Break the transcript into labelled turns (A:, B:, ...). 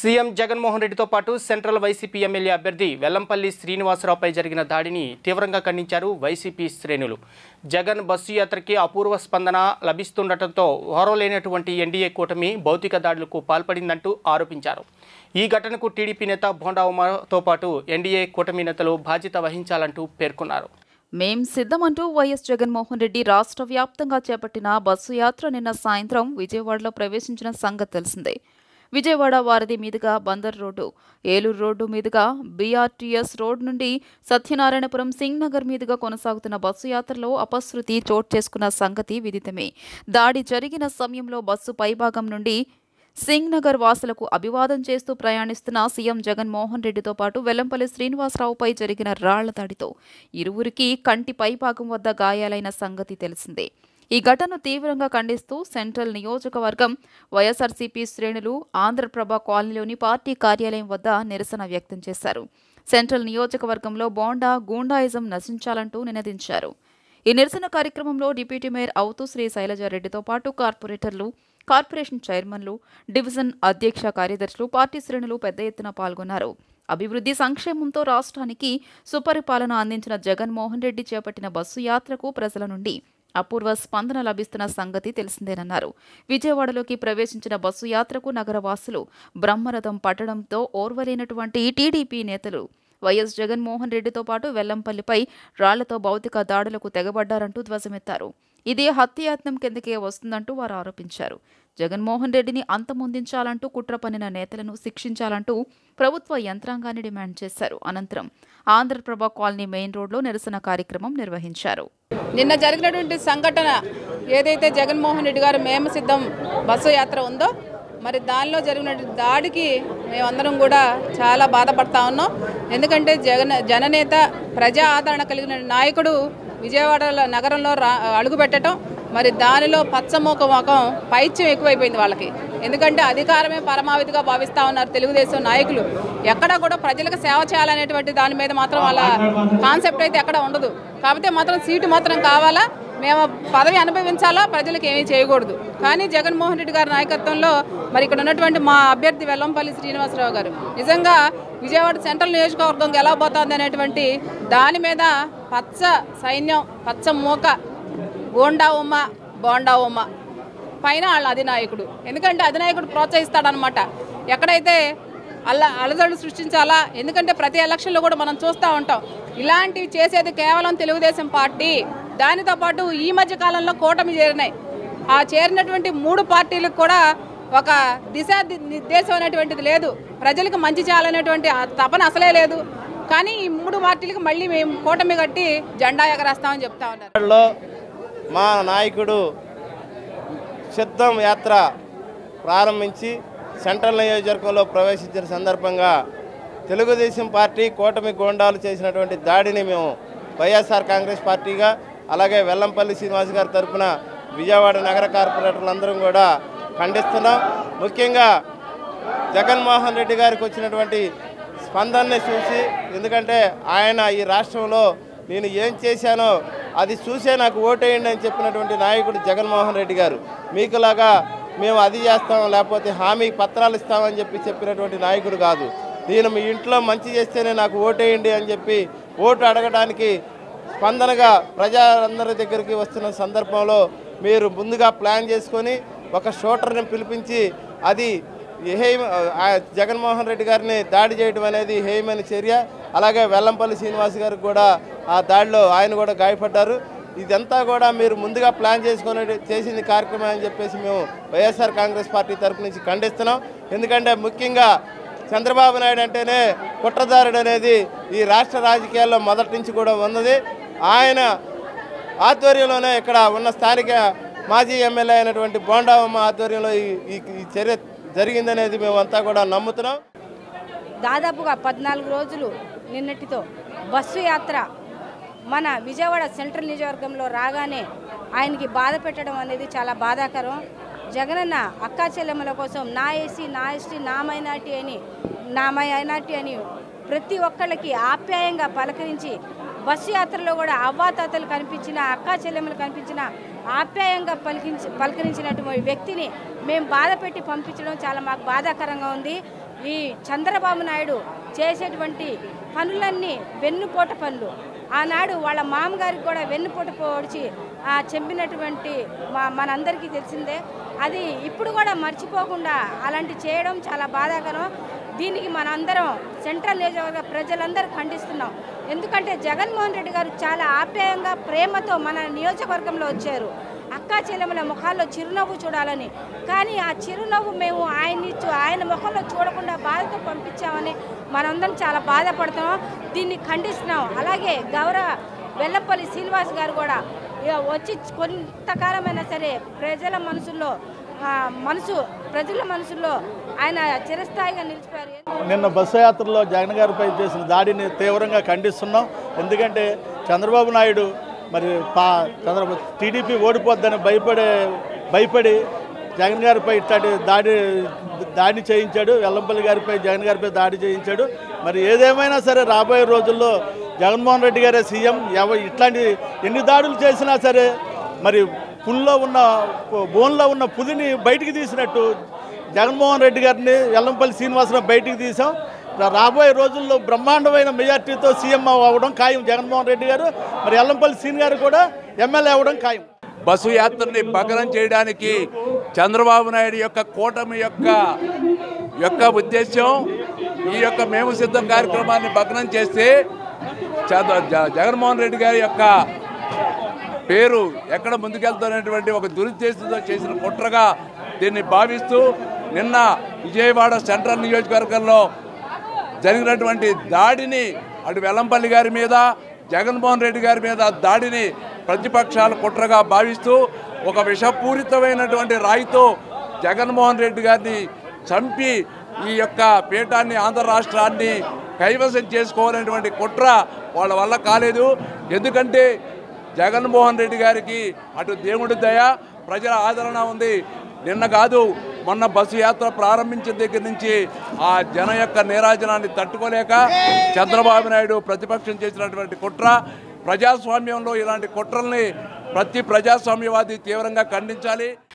A: CM Jaganmohan రెడ్డితో పాటు central YCP MLA అభ్యర్థి వెల్లంపల్లి శ్రీనివాసరావుపై జరిగిన దాడిని తీవ్రంగా ఖండించారు వైసీపీ శ్రేణులు. జగన్ బస్సు యాత్రకి అపూర్వ స్పందన లభిస్తుండటంతో ఓరలేనటువంటి ఎన్డీఏ కూటమి భౌతిక దాడులకు పాల్పడిందంటూ ఆరోపించారు. ఈ ఘటనకు టీడీపీ నేత బోండా ఉమాతో పాటు ఎన్డీఏ కూటమి నేతలు బాధ్యత వహించాలంటూ పేర్కొన్నారు.
B: మేం సిద్ధమంటూ వైఎస్ జగన్మోహన్ రెడ్డి రాష్ట్ర వ్యాప్తంగా చేపట్టిన బస్సు యాత్ర నిన్న సాయంత్రం విజయవాడలో ప్రవేశించిన సంగతి తెలిసిందే. విజయవాడ వారధి మీదుగా బందర్ రోడ్డు, ఏలూరు రోడ్డు మీదుగా బీఆర్టీఎస్ రోడ్ నుండి సత్యనారాయణపురం సింగ్ నగర్ మీదుగా కొనసాగుతున్న బస్సు యాత్రలో అపశృతి చోటు చేసుకున్న సంగతి విదితమే. దాడి జరిగిన సమయంలో బస్సు పైభాగం నుండి సింగ్ నగర్ వాసులకు అభివాదం చేస్తూ ప్రయాణిస్తున్న సీఎం జగన్మోహన్ రెడ్డితో పాటు వెల్లంపల్లి శ్రీనివాసరావుపై జరిగిన రాళ్ల దాడితో ఇరువురికి కంటి పైభాగం వద్ద గాయాలైన సంగతి తెలిసిందే. ఈ ఘటనను తీవ్రంగా ఖండిస్తూ సెంట్రల్ నియోజకవర్గం వైఎస్ఆర్సీపీ శ్రేణులు ఆంధ్రప్రభ కాలనీలోని పార్టీ కార్యాలయం వద్ద నిరసన వ్యక్తం చేశారు. సెంట్రల్ నియోజకవర్గంలో బోండా గూండాయిజం నశించాలంటూ నినదించారు. ఈ నిరసన కార్యక్రమంలో డిప్యూటీ మేయర్ అవుతూ శ్రీ శైలజారెడ్డితో పాటు కార్పొరేటర్లు, కార్పొరేషన్ చైర్మన్లు, డివిజన్ అధ్యక్ష కార్యదర్శులు, పార్టీ శ్రేణులు పెద్ద ఎత్తున పాల్గొన్నారు. అభివృద్ధి సంక్షేమంతో రాష్ట్రానికి సుపరిపాలన అందించిన జగన్మోహన్ రెడ్డి చేపట్టిన బస్సు యాత్రకు ప్రజల నుండి అపూర్వ స్పందన లభిస్తున్న సంగతి తెలిసిందేనన్నారు. విజయవాడలోకి ప్రవేశించిన బస్సు యాత్రకు నగరవాసులు బ్రహ్మరథం పట్టడంతో ఓర్వలేనటువంటి టీడీపీ నేతలు వైఎస్ జగన్మోహన్ రెడ్డితో పాటు వెల్లంపల్లిపై రాళ్లతో భౌతిక దాడులకు తెగబడ్డారంటూ ధ్వజమెత్తారు. ఇదే హత్యాయత్నం కిందకే వస్తుందంటూ వారు ఆరోపించారు. జగన్మోహన్ రెడ్డిని అంతమొందించాలంటూ కుట్ర పన్నిన నేతలను శిక్షించాలంటూ ప్రభుత్వ యంత్రాంగాన్ని డిమాండ్ చేశారు. అనంతరం ఆంధ్రప్రభ కాలనీ మెయిన్ రోడ్లో నిరసన కార్యక్రమం నిర్వహించారు.
C: నిన్న జరిగినటువంటి సంఘటన ఏదైతే జగన్మోహన్ రెడ్డి గారు మేము సిద్ధం బస్సు యాత్ర ఉందో, మరి దానిలో జరిగినటువంటి దాడికి మేమందరం కూడా చాలా బాధపడతా ఉన్నాం. ఎందుకంటే జననేత, ప్రజా ఆదరణ కలిగిన నాయకుడు విజయవాడ నగరంలో అడుగుపెట్టడం, మరి దానిలో పచ్చమూక మొఖం పైత్యం ఎక్కువైపోయింది వాళ్ళకి. ఎందుకంటే అధికారమే పరమావధిగా భావిస్తూ ఉన్నారు తెలుగుదేశం నాయకులు. ఎక్కడ కూడా ప్రజలకు సేవ చేయాలనేటువంటి దాని మీద మాత్రం వాళ్ళ కాన్సెప్ట్ అయితే ఎక్కడ ఉండదు. కాకపోతే మాత్రం సీటు మాత్రం కావాలా, మేము పదవి అనుభవించాలా, ప్రజలకు ఏమీ చేయకూడదు. కానీ జగన్మోహన్ రెడ్డి గారి నాయకత్వంలో మరి ఇక్కడ ఉన్నటువంటి మా అభ్యర్థి వెల్లంపల్లి శ్రీనివాసరావు గారు నిజంగా విజయవాడ సెంట్రల్ నియోజకవర్గం ఎలా పోతుంది అనేటువంటి దాని మీద పచ్చ సైన్యం, పచ్చ మూక, గోండా ఉమ్మ, బోండా ఉమ్మ పైన వాళ్ళ అధినాయకుడు. ఎందుకంటే అధినాయకుడు ప్రోత్సహిస్తాడనమాట ఎక్కడైతే అలజడులు సృష్టించాలా. ఎందుకంటే ప్రతి ఎలక్షన్లో కూడా మనం చూస్తూ ఉంటాం ఇలాంటివి చేసేది కేవలం తెలుగుదేశం పార్టీ. దానితో పాటు ఈ మధ్య కాలంలో కూటమి చేరినాయి. ఆ చేరినటువంటి 3 పార్టీలకు కూడా ఒక దిశా నిర్దేశం అనేటువంటిది లేదు. ప్రజలకు మంచి చేయాలనేటువంటి తపన అసలే లేదు. కానీ ఈ 3 పార్టీలకు మళ్ళీ మేము కూటమి కట్టి జెండా ఎగరేస్తామని చెప్తా ఉన్నారు.
D: మా నాయకుడు సిద్ధం యాత్ర ప్రారంభించి సెంట్రల్ నియోజకవర్గంలో ప్రవేశించిన సందర్భంగా తెలుగుదేశం పార్టీ కూటమి గోండాలు చేసినటువంటి దాడిని మేము వైఎస్ఆర్ కాంగ్రెస్ పార్టీగా, అలాగే వెల్లంపల్లి శ్రీనివాస్ గారి తరఫున విజయవాడ నగర కార్పొరేటర్లందరం కూడా ఖండిస్తున్నాం. ముఖ్యంగా జగన్మోహన్ రెడ్డి గారికి వచ్చినటువంటి స్పందనని చూసి, ఎందుకంటే ఆయన ఈ రాష్ట్రంలో నేను ఏం చేశానో అది చూసే నాకు ఓటేయండి అని చెప్పినటువంటి నాయకుడు జగన్మోహన్ రెడ్డి గారు. మీకులాగా మేము అది చేస్తాం లేకపోతే హామీ పత్రాలు ఇస్తామని చెప్పినటువంటి నాయకుడు కాదు. నేను మీ ఇంట్లో మంచి చేస్తేనే నాకు ఓటేయండి అని చెప్పి ఓటు అడగడానికి స్పందనగా ప్రజలందరి దగ్గరికి వస్తున్న సందర్భంలో మీరు ముందుగా ప్లాన్ చేసుకొని ఒక షూటర్ని పిలిపించి అది జగన్మోహన్ రెడ్డి గారిని దాడి చేయడం అనేది హేయమైన చర్య. అలాగే వెల్లంపల్లి శ్రీనివాస్ గారికి కూడా ఆ దాడిలో ఆయన కూడా గాయపడ్డారు. ఇదంతా కూడా మీరు ముందుగా ప్లాన్ చేసుకొని చేసింది కార్యక్రమం అని చెప్పేసి మేము వైఎస్ఆర్ కాంగ్రెస్ పార్టీ తరఫు నుంచి ఖండిస్తున్నాం. ఎందుకంటే ముఖ్యంగా చంద్రబాబు నాయుడు అంటేనే కుట్రదారుడు అనేది ఈ రాష్ట్ర రాజకీయాల్లో మొదటి నుంచి కూడా ఉన్నది. ఆయన ఆధ్వర్యంలోనే ఇక్కడ ఉన్న స్థానిక మాజీ ఎమ్మెల్యే అయినటువంటి బోండా ఉమ్మ ఆధ్వర్యంలో ఈ చర్య జరిగిందనేది మేమంతా కూడా నమ్ముతున్నాం.
E: దాదాపుగా 14 రోజులు నిన్నటితో బస్సు యాత్ర మన విజయవాడ సెంట్రల్ నియోజకవర్గంలో రాగానే ఆయనకి బాధ పెట్టడం అనేది చాలా బాధాకరం. జగనన్న అక్కా చెల్లెమ్మల కోసం నా ఎస్సీ, నా ఎస్టీ, నా మైనార్టీ అని ప్రతి ఒక్కళ్ళకి ఆప్యాయంగా పలకరించి బస్సు యాత్రలో కూడా అవ్వాతాతలు కనిపించిన, అక్కా చెల్లెమ్మలు కనిపించిన ఆప్యాయంగా పలకరించినటువంటి వ్యక్తిని మేము బాధ పెట్టి పంపించడం చాలా మాకు బాధాకరంగా ఉంది. ఈ చంద్రబాబు నాయుడు చేసేటువంటి పనులన్నీ వెన్నుపోట పనులు. ఆనాడు వాళ్ళ మామగారికి కూడా వెన్నుపోట పొడిచి చంపినటువంటి మనందరికీ తెలిసిందే. అది ఇప్పుడు కూడా మర్చిపోకుండా అలాంటి చేయడం చాలా బాధాకరం. దీనికి మనందరం సెంట్రల్ నియోజకవర్గ ప్రజలందరూ ఖండిస్తున్నాం. ఎందుకంటే జగన్మోహన్ రెడ్డి గారు చాలా ఆప్యాయంగా ప్రేమతో మన నియోజకవర్గంలో వచ్చారు. అక్కా చెల్లెమ్మల ముఖాల్లో చిరునవ్వు చూడాలని, కానీ ఆ చిరునవ్వు మేము ఆయన ముఖంలో చూడకుండా బాధతో పంపించామని మనందరం చాలా బాధపడుతున్నాం. దీన్ని ఖండిస్తున్నాం. అలాగే గౌరవ వెల్లంపల్లి శ్రీనివాస్ గారు కూడా వచ్చి కొంతకాలమైనా సరే ప్రజల మనసుల్లో ఆయన చిరస్థాయిగా నిలిచిపోయారు.
F: నిన్న బస్సు యాత్రలో జగన్ గారిపై చేసిన దాడిని తీవ్రంగా ఖండిస్తున్నాం. ఎందుకంటే చంద్రబాబు నాయుడు మరి టీడీపీ ఓడిపోద్దని భయపడి జగన్ గారిపై ఇట్లాంటి దాడి చేయించాడు. వెల్లంపల్లి గారిపై జగన్ గారిపై దాడి చేయించాడు. మరి ఏదేమైనా సరే రాబోయే రోజుల్లో జగన్మోహన్ రెడ్డి గారే సీఎం. ఇట్లాంటి ఎన్ని దాడులు చేసినా సరే మరి బోన్లో ఉన్న పులిని బయటికి తీసినట్టు జగన్మోహన్ రెడ్డి గారిని వెల్లంపల్లి శ్రీనివాసరావు బయటికి తీసాం. రాబోయే రోజుల్లో బ్రహ్మాండమైన మెజార్టీతో సీఎం అవ్వడం ఖాయం జగన్మోహన్ రెడ్డి గారు. మరి వెల్లంపల్లి శ్రీని గారు కూడా ఎమ్మెల్యే అవ్వడం ఖాయం.
G: బస్సు యాత్రని భగ్నం చేయడానికి చంద్రబాబు నాయుడు యొక్క కూటమి యొక్క ఉద్దేశం ఈ యొక్క మేము సిద్ధం కార్యక్రమాన్ని భగ్నం చేస్తే జగన్మోహన్ రెడ్డి గారి యొక్క పేరు ఎక్కడ ముందుకెళ్తున్నటువంటి ఒక దురుద్దేశంతో చేసిన కుట్రగా దీన్ని భావిస్తూ నిన్న విజయవాడ సెంట్రల్ నియోజకవర్గంలో జరిగినటువంటి దాడిని అటు వెల్లంపల్లి గారి మీద జగన్మోహన్ రెడ్డి గారి మీద దాడిని ప్రతిపక్షాల కుట్రగా భావిస్తూ ఒక విషపూరితమైనటువంటి రాయితో జగన్మోహన్ రెడ్డి గారిని చంపి ఈ యొక్క పీఠాన్ని ఆంధ్ర రాష్ట్రాన్ని కైవసం చేసుకోవాలనేటువంటి కుట్ర వాళ్ళ వల్ల కాలేదు. ఎందుకంటే జగన్మోహన్ రెడ్డి గారికి అటు దేవుడి దయ ప్రజల ఆదరణ ఉంది. నిన్న కాదు మొన్న బస్సు యాత్ర ప్రారంభించిన దగ్గర నుంచి ఆ జన యొక్క నీరాజనాన్ని తట్టుకోలేక చంద్రబాబు నాయుడు ప్రతిపక్షం చేసినటువంటి కుట్ర, ప్రజాస్వామ్యంలో ఇలాంటి కుట్రల్ని ప్రతి ప్రజాస్వామ్యవాది తీవ్రంగా ఖండించాలి.